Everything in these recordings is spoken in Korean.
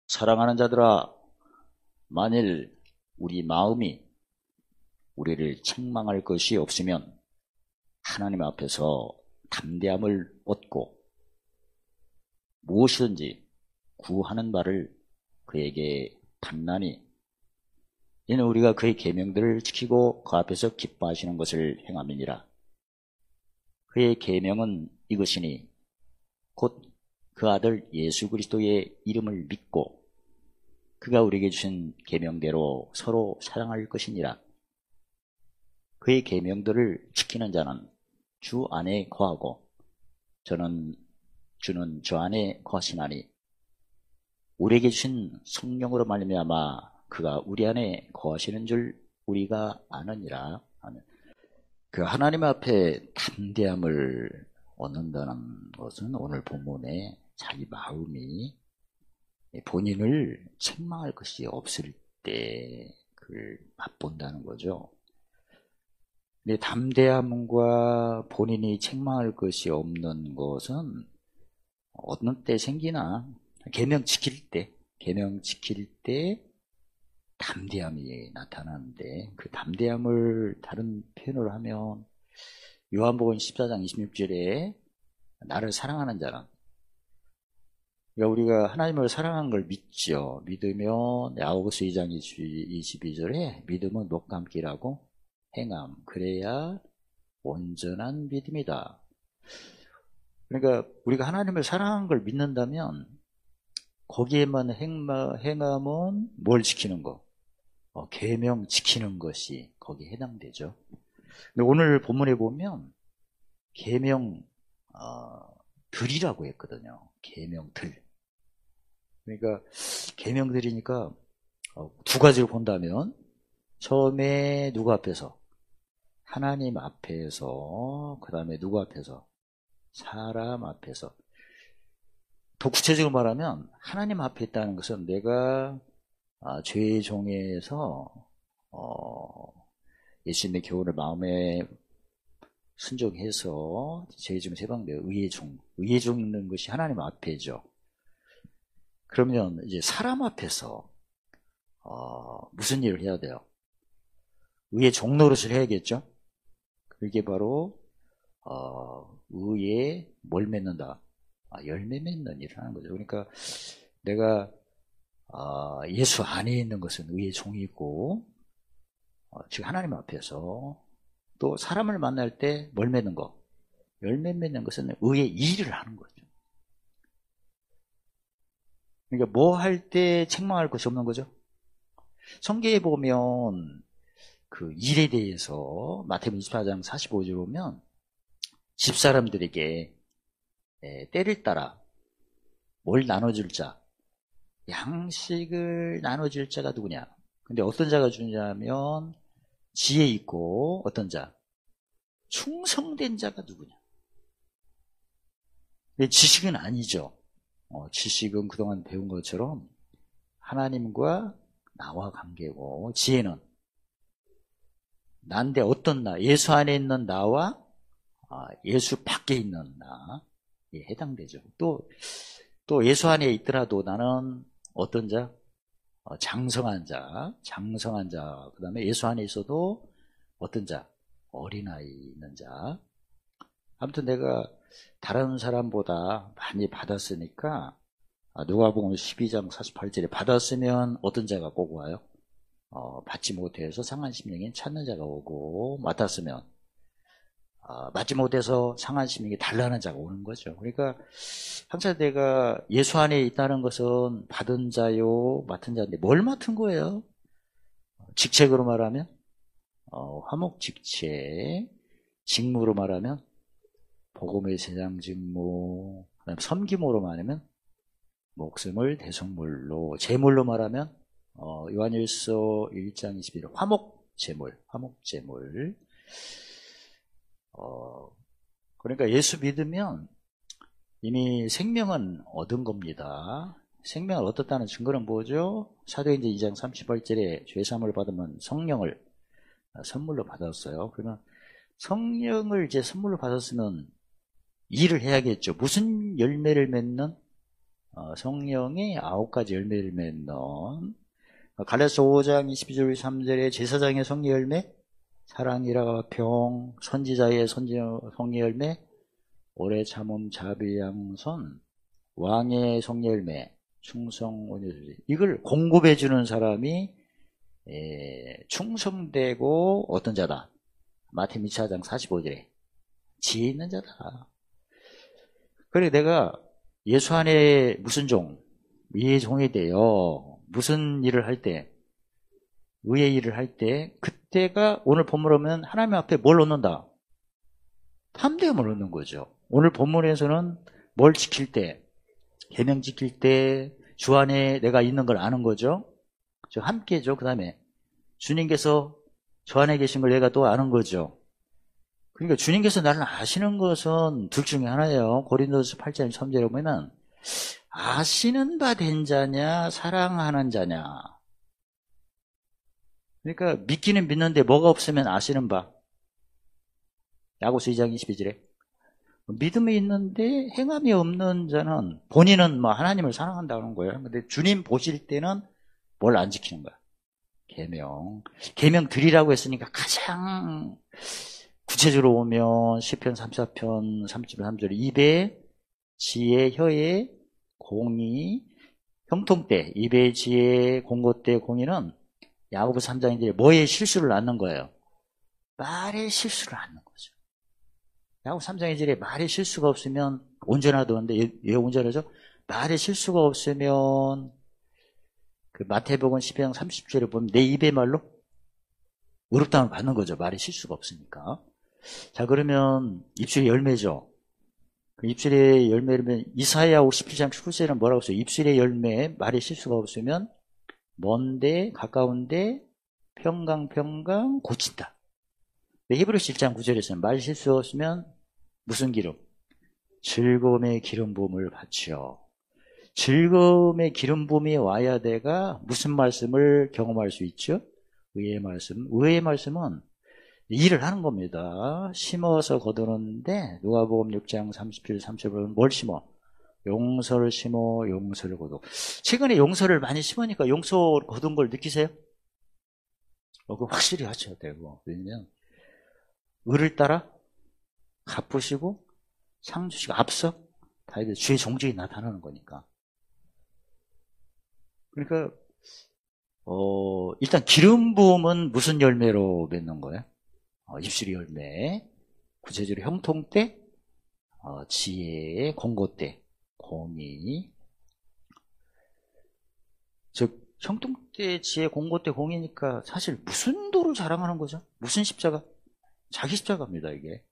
사랑하는 자들아, 만일 우리 마음이 우리를 책망할 것이 없으면 하나님 앞에서 담대함을 얻고 무엇이든지 구하는 바를 그에게 받나니, 이는 우리가 그의 계명들을 지키고 그 앞에서 기뻐하시는 것을 행함이니라. 그의 계명은 이것이니 곧 그 아들 예수 그리스도의 이름을 믿고 그가 우리에게 주신 계명대로 서로 사랑할 것이니라. 그의 계명들을 지키는 자는 주 안에 거하고 주는 저 안에 거하시나니, 우리에게 주신 성령으로 말미암아 그가 우리 안에 거하시는 줄 우리가 아느니라. 그 하나님 앞에 담대함을 얻는다는 것은 오늘 본문에 자기 마음이 본인을 책망할 것이 없을 때 그걸 맛본다는 거죠. 근데 담대함과 본인이 책망할 것이 없는 것은 어느 때 생기나? 계명 지킬 때 담대함이 나타나는데, 그 담대함을 다른 표현을 하면 요한복음 14장 26절에 나를 사랑하는 자는, 그러니까 우리가 하나님을 사랑하는 걸 믿죠. 믿으면 야고보서 2장 22절에 믿음은 목과 함께 일하고 행함, 그래야 온전한 믿음이다. 그러니까 우리가 하나님을 사랑하는 걸 믿는다면 거기에만 행함은 뭘 지키는 거? 계명 지키는 것이 거기에 해당되죠. 근데 오늘 본문에 보면 계명 들이라고 했거든요. 계명들. 그러니까 계명들이니까 두 가지를 본다면, 처음에 누구 앞에서? 하나님 앞에서. 그 다음에 누구 앞에서? 사람 앞에서. 더 구체적으로 말하면 하나님 앞에 있다는 것은 내가 죄의 종에서 예수님의 교훈을 마음에 순종해서 죄의 종에서 해방되어 의의 종 있는 것이 하나님 앞에죠. 그러면 이제 사람 앞에서 무슨 일을 해야 돼요? 의의 종 노릇을 해야겠죠. 그게 바로 의에 뭘 맺는다? 열매 맺는 일을 하는 거죠. 그러니까 내가 예수 안에 있는 것은 의의 종이고, 즉 하나님 앞에서 또 사람을 만날 때 뭘 맺는 거? 열매 맺는 것은 의의 일을 하는 거죠. 그러니까 뭐 할 때 책망할 것이 없는 거죠? 성경에 보면 그 일에 대해서 마태복음 24장 45절 보면 집사람들에게 때를 따라 뭘 나눠줄 자, 양식을 나눠줄 자가 누구냐? 근데 어떤 자가 주냐면 지혜 있고 어떤 자? 충성된 자가 누구냐? 근데 지식은 아니죠. 지식은 그동안 배운 것처럼 하나님과 나와 관계고, 지혜는 나인데 어떤 나? 예수 안에 있는 나와 예수 밖에 있는 나에 해당되죠. 또 예수 안에 있더라도 나는 어떤 자? 장성한 자, 그 다음에 예수 안에 있어도 어떤 자? 어린아이 있는 자. 아무튼 내가 다른 사람보다 많이 받았으니까, 누가복음 12장 48절에 받았으면 어떤 자가 꼭 와요? 받지 못해서 상한 심령인 찾는 자가 오고, 맡았으면 맞지 못해서 상한 심령이 달라는 자가 오는 거죠. 그러니까 항상 내가 예수 안에 있다는 것은 받은 자요, 맡은 자인데 뭘 맡은 거예요? 직책으로 말하면 화목직책, 직무로 말하면 복음의 제장 직무, 그다음 섬김으로 말하면 목숨을 대속물로, 제물로 말하면 요한일서 1장 21절 화목제물. 그러니까 예수 믿으면 이미 생명은 얻은 겁니다. 생명을 얻었다는 증거는 뭐죠? 사도행전 2장 38절에 죄사함을 받으면 성령을 선물로 받았어요. 그러면 성령을 이제 선물로 받았으면 일을 해야겠죠. 무슨 열매를 맺는? 성령이 9가지 열매를 맺는 갈라디아서 5장 22절 3절에 제사장의 성령 열매, 사랑이라 평, 선지자의 성령 열매, 오래 참음 자비 양선, 왕의 성령 열매, 충성 온유주의. 이걸 공급해 주는 사람이 충성되고 어떤 자다? 마태복음 24장 45절에 지혜 있는 자다. 그래 내가 예수 안에 무슨 종? 의의 종이 돼요. 무슨 일을 할 때? 의의 일을 할 때 그때가 오늘 본문을 보면 하나님 앞에 뭘 얻는다? 담대함을 얻는 거죠. 오늘 본문에서는 뭘 지킬 때? 계명 지킬 때 주 안에 내가 있는 걸 아는 거죠. 저 함께죠. 그 다음에 주님께서 저 안에 계신 걸 내가 또 아는 거죠. 그러니까 주님께서 나를 아시는 것은 둘 중에 하나예요. 고린도서 8장 3절에 보면 아시는 바 된 자냐 사랑하는 자냐. 그러니까 믿기는 믿는데 뭐가 없으면 아시는 바. 야고보서 2장 22절에 믿음이 있는데 행함이 없는 자는 본인은 뭐 하나님을 사랑한다는 거예요. 근데 주님 보실 때는 뭘 안 지키는 거야? 계명 드리라고 했으니까 가장 구체적으로 보면 시편 34편 33절 입에 지혜 혀에 공의 형통때 입에 지혜 공고때 공의는 야고보서 3장인데 뭐에 실수를 낳는 거예요? 말에 실수를 낳는 거죠. 야고보서 3장 1절에 말에 실수가 없으면 온전하다는데 왜 온전하죠? 말에 실수가 없으면 그 마태복음 10장 30절에 보면 내 입의 말로 의롭다함을 받는 거죠. 말에 실수가 없으니까. 자 그러면 입술의 열매죠. 그 입술의 열매면 이사야 57장 19절에는 뭐라고 써요? 입술의 열매 말에 실수가 없으면 먼데 가까운데 평강 고친다. 히브리서 1장 9절에서는 말 실수 없으면 무슨 기름? 즐거움의 기름 부음을 받죠. 즐거움의 기름 부음이 와야 돼가 무슨 말씀을 경험할 수 있죠? 의의 말씀. 의의 말씀은 일을 하는 겁니다. 심어서 거두는데 누가복음 6장 30절 30절은 뭘 심어? 용서를 심어 용서를 거두. 최근에 용서를 많이 심으니까 용서 거둔 걸 느끼세요? 그거 확실히 하셔야 되고. 왜냐면 의를 따라 갚으시고 상 주시고 앞서 다윗의 주의 종직이 나타나는 거니까. 그러니까 일단 기름 부음은 무슨 열매로 맺는 거예요? 입술의 열매, 구체적으로 형통때, 지혜, 공고때, 공의. 즉 형통때, 지혜, 공고때, 공의니까 사실 무슨 도를 자랑하는 거죠? 무슨 십자가? 자기 십자가입니다, 이게.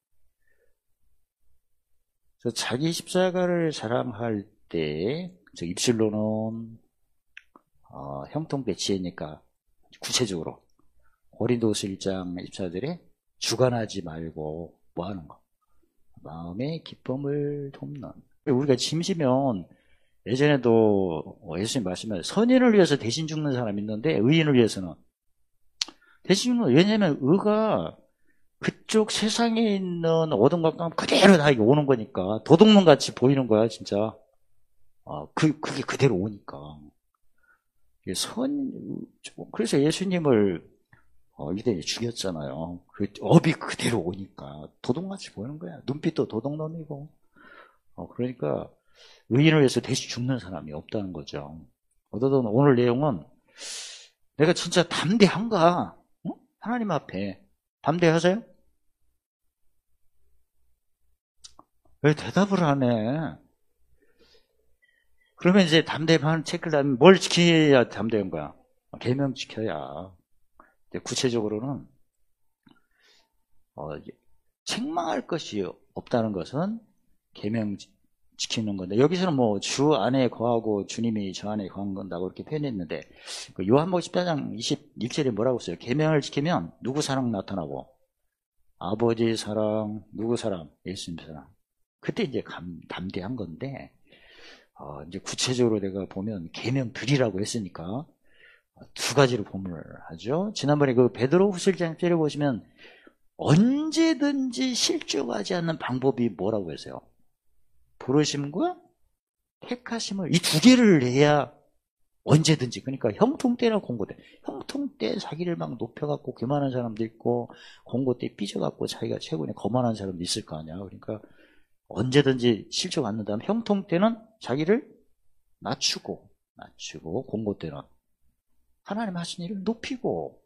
그래서 자기 십자가를 자랑할 때, 즉 입술로는 형통때 지혜니까 구체적으로 고린도서 1장 24절에 주관하지 말고 뭐 하는 거? 마음의 기쁨을 돕는. 우리가 짐지면 예전에도 예수님 말씀하신 선인을 위해서 대신 죽는 사람이 있는데 의인을 위해서는 대신 죽는 거예요. 왜냐하면 의가 그쪽 세상에 있는 어둠 가까움 그대로 다 오는 거니까 도둑놈 같이 보이는 거야 진짜. 그게 그대로 오니까. 그래서 예수님을 유대인이 죽였잖아요. 그 업이 그대로 오니까 도둑같이 보이는 거야. 눈빛도 도둑놈이고. 그러니까 의인을 위해서 대신 죽는 사람이 없다는 거죠. 어쨌든 오늘 내용은 내가 진짜 담대한가? 하나님 앞에 담대하세요? 왜 대답을 안 해? 그러면 이제 담대한 체크를 하면 뭘 지켜야 담대한 거야? 계명 지켜야. 구체적으로는 책망할 것이 없다는 것은 계명 지키는 건데 여기서는 뭐 주 안에 거하고 주님이 저 안에 거한 건다고 이렇게 표현했는데 요한복음 14장 21절에 뭐라고 써요? 계명을 지키면 누구 사랑 나타나고 아버지 사랑, 누구 사랑? 예수님 사랑. 그때 이제 담대한 건데 이제 구체적으로 내가 보면 계명 드리라고 했으니까 두 가지로 본문을 하죠. 지난번에 그 베드로후서 1장 1절에 보시면 언제든지 실족하지 않는 방법이 뭐라고 했어요? 부르심과 택하심을 이 두 개를 해야 언제든지, 그러니까 형통 때나 공고 때, 형통 때 자기를 막 높여갖고 교만한 사람도 있고, 공고 때 삐져갖고 자기가 최고네 거만한 사람도 있을 거 아니야. 그러니까 언제든지 실적 않는다면 형통 때는 자기를 낮추고, 공고 때는 하나님 하신 일을 높이고,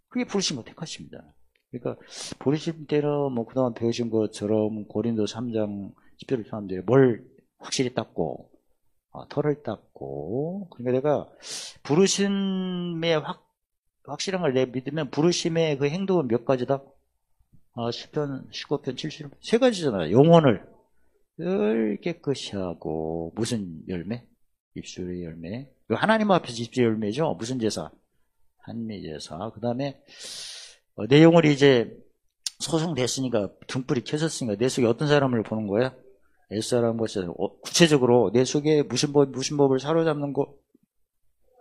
그게 부르신 거 택하십니다. 그러니까 부르신 때는 뭐 그동안 배우신 것처럼 고린도 3장 10절을 표현하는데 뭘 확실히 닦고, 털을 닦고. 그러니까 내가 부르심의 확실한 걸 내 믿으면 부르심의 그 행동은 몇 가지다? 10편, 19편, 70편 세 가지잖아요. 영혼을 늘 깨끗이 하고. 무슨 열매? 입술의 열매. 하나님 앞에서 입술의 열매죠. 무슨 제사? 한미제사. 그 다음에 내 영혼이 이제 소송됐으니까, 등불이 켜졌으니까 내 속에 어떤 사람을 보는 거야? 옛사람 것이 구체적으로 내 속에 무슨 법을 사로잡는 거,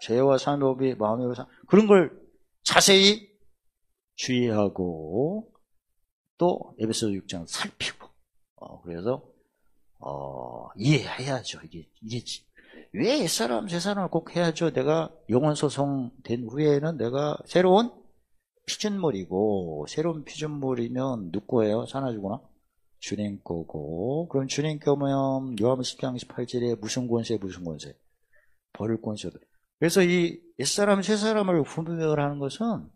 죄와 사함의 법이 마음의 법이 그런 걸 자세히 주의하고, 또 에베소서 6장 살피고. 그래서 이해해야죠. 이게 왜 옛사람 제사람을 꼭 해야죠? 내가 영혼 소송된 후에는 내가 새로운 피조물이고, 새로운 피조물이면 누구 거예요? 사나주구나? 주님 거고. 그럼 주님 거면 요한복음 10장 18절에 무슨 권세? 버릴 권세도. 그래서 이 옛사람 새사람을 분별하는 것은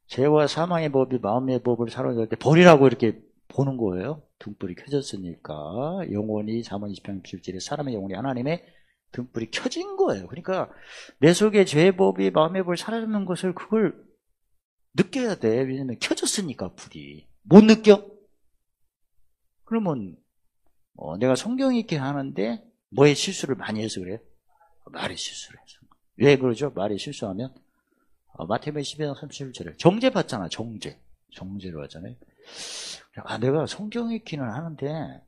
죄와 사망의 법이 마음의 법을 사로잡을 때 버리라고 이렇게 보는 거예요. 등불이 켜졌으니까. 영혼이 잠언 20장 17절에 사람의 영혼이 하나님의 등불이 켜진 거예요. 그러니까 내 속에 죄의 법이 마음의 법을 사로잡는 것을, 그걸 느껴야 돼. 왜냐면 켜졌으니까 불이. 못 느껴? 그러면 내가 성경 읽기 하는데 뭐에 실수를 많이 해서 그래요? 말에 실수를 해서. 왜 그러죠? 말에 실수하면 마태복음 12장 37절에 정죄 받잖아. 정죄로 하잖아요. 내가 성경 읽기는 하는데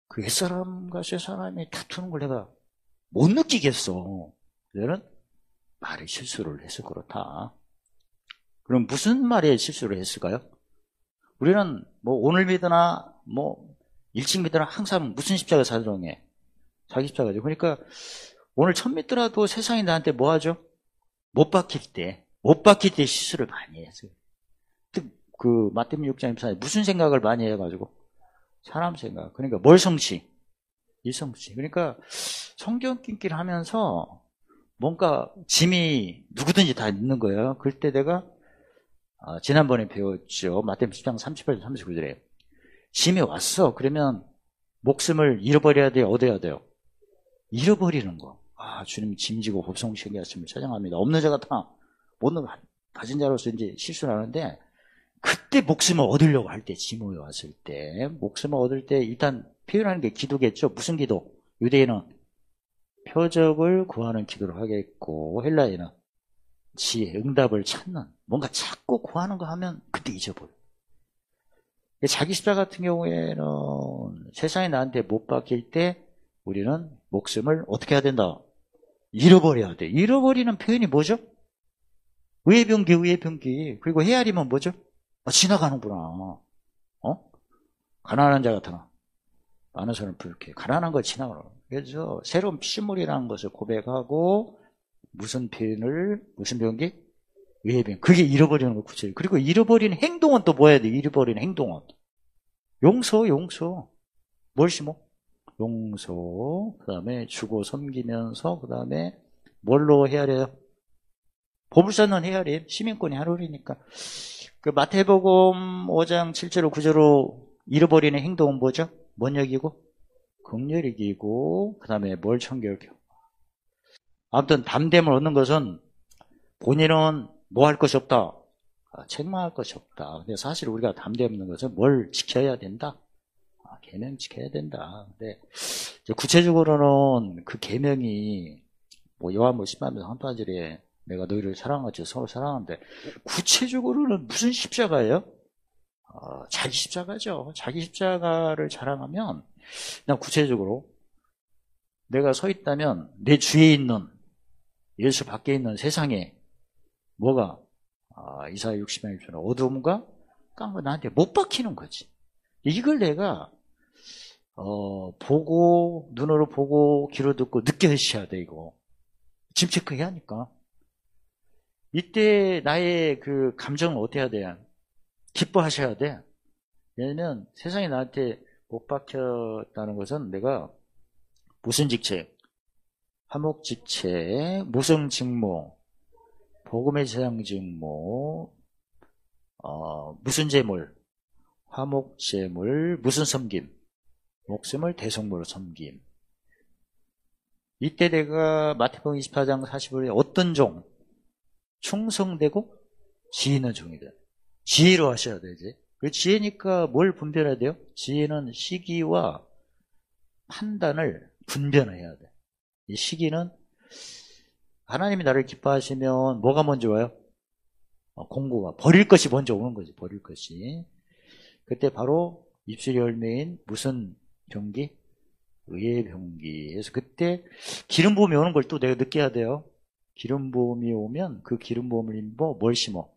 그 옛사람과 새사람이 다투는 걸 내가 못 느끼겠어. 너는 말에 실수를 해서 그렇다. 그럼 무슨 말에 실수를 했을까요? 우리는 뭐 오늘 믿으나 뭐 일찍 믿으나 항상 무슨 십자가 사정해? 자기 십자가죠. 그러니까 오늘 처음 믿더라도 세상이 나한테 뭐 하죠? 못 박힐 때 실수를 많이 했어요. 그 마태복음 6장 24절에 무슨 생각을 많이 해가지고? 사람 생각. 그러니까 뭘 성취? 일성취. 그러니까 성경 읽기를 하면서 뭔가 짐이 누구든지 다 있는 거예요. 그럴 때 내가 지난번에 배웠죠. 마태복음 10장 38절 39절에 짐이 왔어. 그러면 목숨을 잃어버려야 돼요? 얻어야 돼요? 잃어버리는 거. 주님 짐지고 법성시게 하심을 찬양합니다. 없는 자가 다 모든 가진 자로서 이제 실수를 하는데, 그때 목숨을 얻으려고 할 때, 짐이 왔을 때 목숨을 얻을 때 일단 표현하는 게 기도겠죠. 무슨 기도? 유대인은 표적을 구하는 기도를 하겠고, 헬라인은 지혜, 응답을 찾는, 뭔가 찾고 구하는 거 하면 그때 잊어버려. 자기 십자가 같은 경우에는 세상에 나한테 못 박힐 때 우리는 목숨을 어떻게 해야 된다? 잃어버려야 돼. 잃어버리는 표현이 뭐죠? 의외병기. 그리고 헤아리면 뭐죠? 지나가는구나. 가난한 자 같으나 많은 사람을 부유케. 가난한 거 지나가는. 그래서 새로운 피조물이라는 것을 고백하고, 무슨 병기? 의외병. 그게 잃어버리는 거 구체적으로. 그리고 잃어버리는 행동은 또 뭐 해야 돼? 잃어버리는 행동은 용서. 뭘 심어? 용서. 그 다음에 주고 섬기면서, 그 다음에 뭘로 헤아려요? 보물찾는 헤아림. 시민권이 하루리니까. 그 마태복음 5장 7절로 9절로 잃어버리는 행동은 뭐죠? 뭔 얘기고? 긍휼이기고, 그 다음에 뭘 청결하고. 아무튼 담됨을 얻는 것은 본인은 뭐 할 것이 없다? 책망할 것이 없다. 근데 사실 우리가 담됨 얻는 것은 뭘 지켜야 된다? 계명 지켜야 된다. 근데 구체적으로는 그 계명이 뭐 요한복음 10장 한 파절에 내가 너희를 사랑하지 서로 사랑하는데, 구체적으로는 무슨 십자가예요? 자기 십자가죠. 자기 십자가를 자랑하면, 그냥 구체적으로 내가 서 있다면 내 주위에 있는, 예수 밖에 있는 세상에 뭐가 이사야 60장 1절에 어두움과 깜깜 나한테 못 박히는 거지. 이걸 내가 보고, 눈으로 보고, 귀로 듣고, 느껴지셔야 돼, 이거. 짐 체크해야 하니까. 이때 나의 그 감정을 어떻게 해야 돼? 기뻐하셔야 돼. 왜냐면 세상에 나한테 못 박혔다는 것은 내가 무슨 직책, 화목직책, 무성직무, 복음의 재앙직무, 무슨 재물, 화목재물, 무슨 섬김, 목숨을 대속물로 섬김. 이때 내가 마태복음 24장 45절에 어떤 종, 충성되고 지혜 있는 종이다. 지혜로 하셔야 되지. 그 지혜니까 뭘 분별해야 돼요? 지혜는 시기와 판단을 분별해야 돼. 이 시기는 하나님이 나를 기뻐하시면 뭐가 먼저 와요? 공고가. 버릴 것이 먼저 오는 거지. 버릴 것이. 그때 바로 입술의 열매인 무슨 병기? 의의 병기에서 그때 기름 부음이 오는 걸 또 내가 느껴야 돼요. 기름 부음이 오면 그 기름 부음을 입어 뭘 심어?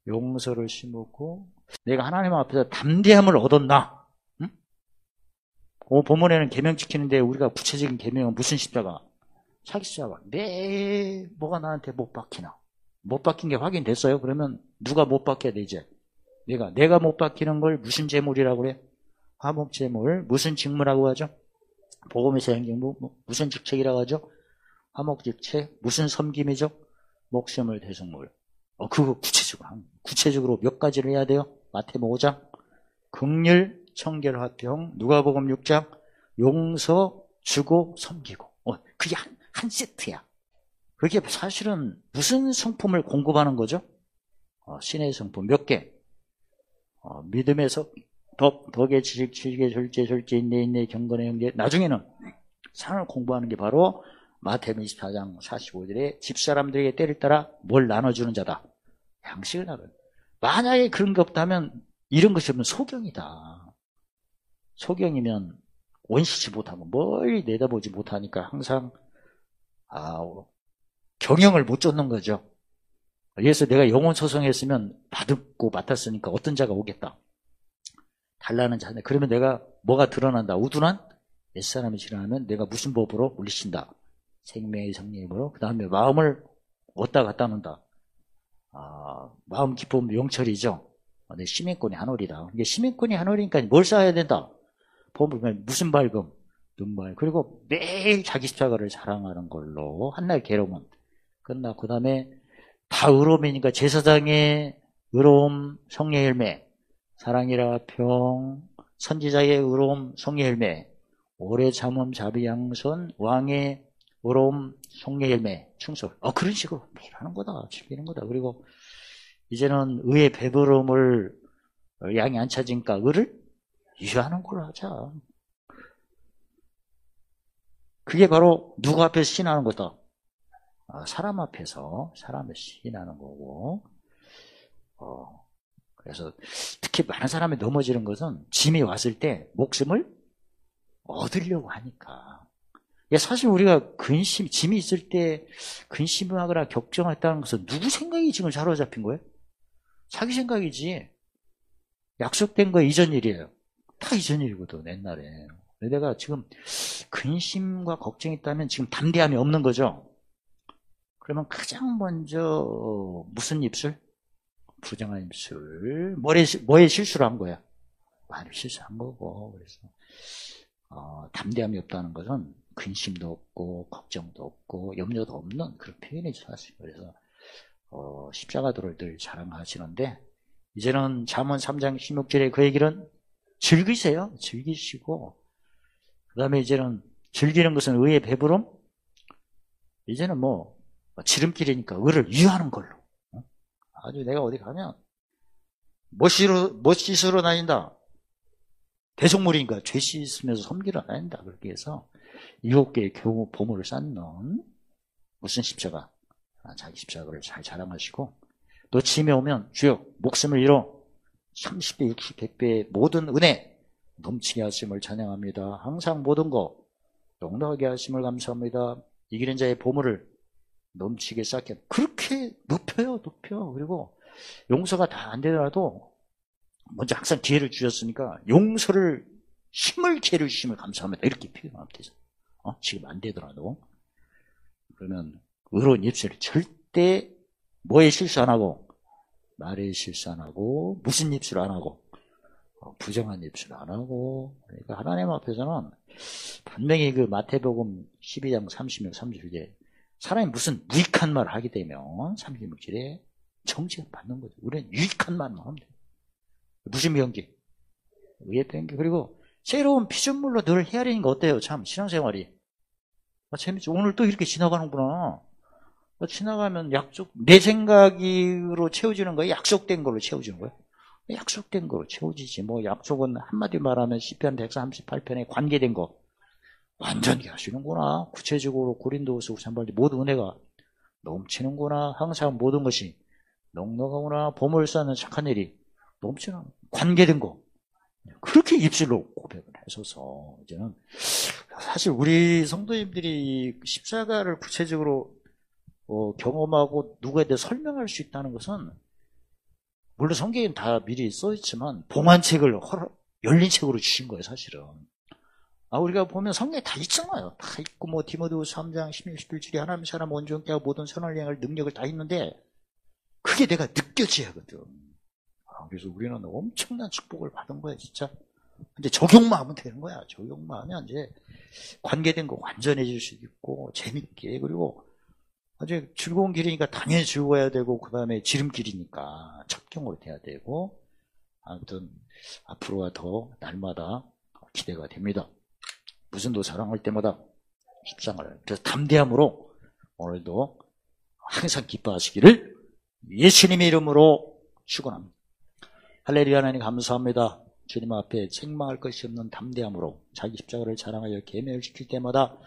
용서를 심고 내가 하나님 앞에서 담대함을 얻었나? 응? 본문에는 계명 지키는데 우리가 구체적인 계명은 무슨 십자가? 자기 십자가. 매일 뭐가 나한테 못 박히나? 못 박힌 게 확인됐어요? 그러면 누가 못 박혀야 돼 이제? 내가 못 박히는 걸 무슨 제물이라고 그래? 화목제물. 무슨 직무라고 하죠? 복음의 재앙직무. 무슨 직책이라고 하죠? 화목직책. 무슨 섬김이죠? 목숨을 대속물. 그거 구체적으로 몇 가지를 해야 돼요? 마태복음 5장 긍휼, 청결, 화평. 누가복음 6장 용서, 주고, 섬기고. 그게 한 세트야. 그게 사실은 무슨 성품을 공급하는 거죠? 신의 성품 몇 개? 믿음에서 덕에 지식, 지식에 절제, 인내, 경건의 형제. 나중에는 상을 공부하는 게 바로 마태복음 24장 45절에 집사람들에게 때를 따라 뭘 나눠주는 자다. 양식을 나눠요. 만약에 그런 게 없다면 이런 것이 없으면 소경이다. 소경이면 원시지 못하고 멀리 내다보지 못하니까 항상 경영을 못 쫓는 거죠. 그래서 내가 영혼 소송했으면 받고 맡았으니까 어떤 자가 오겠다. 달라는 자네. 그러면 내가 뭐가 드러난다. 우둔한 옛사람이 지나면 내가 무슨 법으로 물리친다. 생명의 성령으로. 그 다음에 마음을 얻다 갖다 놓는다. 마음 기쁨 영철이죠. 내 시민권이 한올이다. 이게 시민권이 한올이니까 뭘 쌓아야 된다. 보면 무슨 밝음, 눈발. 그리고 매일 자기 십자가를 자랑하는 걸로 한날 괴로움은 끝나고 그 다음에 다 의로움이니까 제사장의 의로움, 성령의 열매, 사랑이라 평, 선지자의 의로움, 성령의 열매, 오래 참음, 자비, 양선, 왕의 의로움, 성령의 열매, 충성. 그런 식으로 매일 하는 거다. 즐기는 거다. 그리고 이제는 의의 배부름을 양이 안 찾으니까 의를 유하는 걸로 하자. 그게 바로 누구 앞에서 신하는 거다. 사람 앞에서 신하는 거고. 그래서 특히 많은 사람이 넘어지는 것은 짐이 왔을 때 목숨을 얻으려고 하니까. 사실 우리가 짐이 있을 때 근심하거나 걱정했다는 것은 누구 생각이 지금 사로잡힌 거예요? 자기 생각이지. 약속된 거 이전 일이에요. 다 이전 일이거든, 옛날에. 내가 지금 근심과 걱정이 있다면 지금 담대함이 없는 거죠. 그러면 가장 먼저 무슨 입술? 부정한 입술. 뭐에 실수를 한 거야? 말을 실수한 거고. 그래서 담대함이 없다는 것은 근심도 없고 걱정도 없고 염려도 없는 그런 표현이죠, 사실. 그래서 십자가도를 늘 자랑하시는데 이제는 잠언 3장 16절에 그 얘기는 즐기세요. 즐기시고 그 다음에 이제는 즐기는 것은 의의 배부름. 이제는 지름길이니까 의를 유하는 걸로. 아주 내가 어디 가면 멋짓으로 다닌다. 대속물이니까 죄 씻으면서 섬기러 다닌다. 그렇게 해서 7개의 보물을 쌓는 무슨 십자가. 자기 십자가를 잘 자랑하시고 또 짐에 오면 주여 목숨을 잃어 30배, 60, 100배의 모든 은혜 넘치게 하심을 찬양합니다. 항상 모든 거 넉넉하게 하심을 감사합니다. 이기는 자의 보물을 넘치게 쌓게 그렇게 높여. 그리고 용서가 다 안 되더라도 먼저 항상 기회를 주셨으니까 용서를 힘을 기르심을 감사합니다. 이렇게 표현하면 되죠. 지금 안 되더라도. 그러면 의로운 입술을 절대 뭐에 실수 안 하고, 말에 실수 안 하고, 무슨 입술 안 하고, 부정한 입술 안 하고. 그러니까 하나님 앞에서는 분명히 그 마태복음 12장 36, 37에 사람이 무슨 무익한 말을 하게 되면 36절에 정죄를 받는 거죠. 우리는 유익한 말만 하면 돼요. 무슨 병기? 의의 병기. 그리고 새로운 피조물로 늘 헤아리는 거 어때요? 참 신앙생활이 재밌죠. 오늘 또 이렇게 지나가는구나. 지나가면 내 생각으로 채워지는 거예요? 약속된 걸로 채워지는 거예요? 약속된 거로 채워지지. 뭐 약속은 한마디 말하면 시편 138편에 관계된 거 완전히 하시는구나. 구체적으로 고린도후서 3장 모든 은혜가 넘치는구나. 항상 모든 것이 넉넉하구나. 보물 쌓는 착한 일이 넘치는 관계된 거. 그렇게 입술로 고백을 해서서 이제는 사실 우리 성도님들이 십자가를 구체적으로 경험하고 누구에 대해 설명할 수 있다는 것은 물론 성경에는 다 미리 써있지만 봉안책을 열린 책으로 주신 거예요. 사실은. 우리가 보면 성경에 다 있잖아요. 다 있고 뭐 디모데후서 3장 16, 17절에 하나님의 사람 온전케 하고 모든 선을 행할 능력을 다 있는데 그게 내가 느껴져야 하거든. 그래서 우리는 엄청난 축복을 받은 거야 진짜. 근데 적용만 하면 되는 거야. 적용만 하면 이제 관계된 거 완전해질 수 있고 재밌게. 그리고 아주 즐거운 길이니까 당연히 즐거워야 되고 그 다음에 지름길이니까 첩경으로 돼야 되고. 아무튼 앞으로가 더 날마다 기대가 됩니다. 무슨 도 사랑할 때마다 십상을. 그래서 담대함으로 오늘도 항상 기뻐하시기를 예수님의 이름으로 축원합니다. 할렐루야. 하나님 감사합니다. 주님 앞에 책망할 것이 없는 담대함으로 자기 십자가를 자랑하여 계명시킬 때마다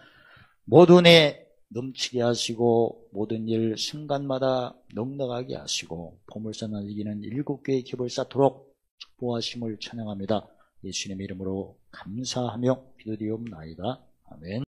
모든 애 넘치게 하시고 모든 일 순간마다 넉넉하게 하시고 보물상을 이기는 7개의 깁을 쌓도록 축복하심을 찬양합니다. 예수님의 이름으로 감사하며 기도드리옵나이다. 아멘.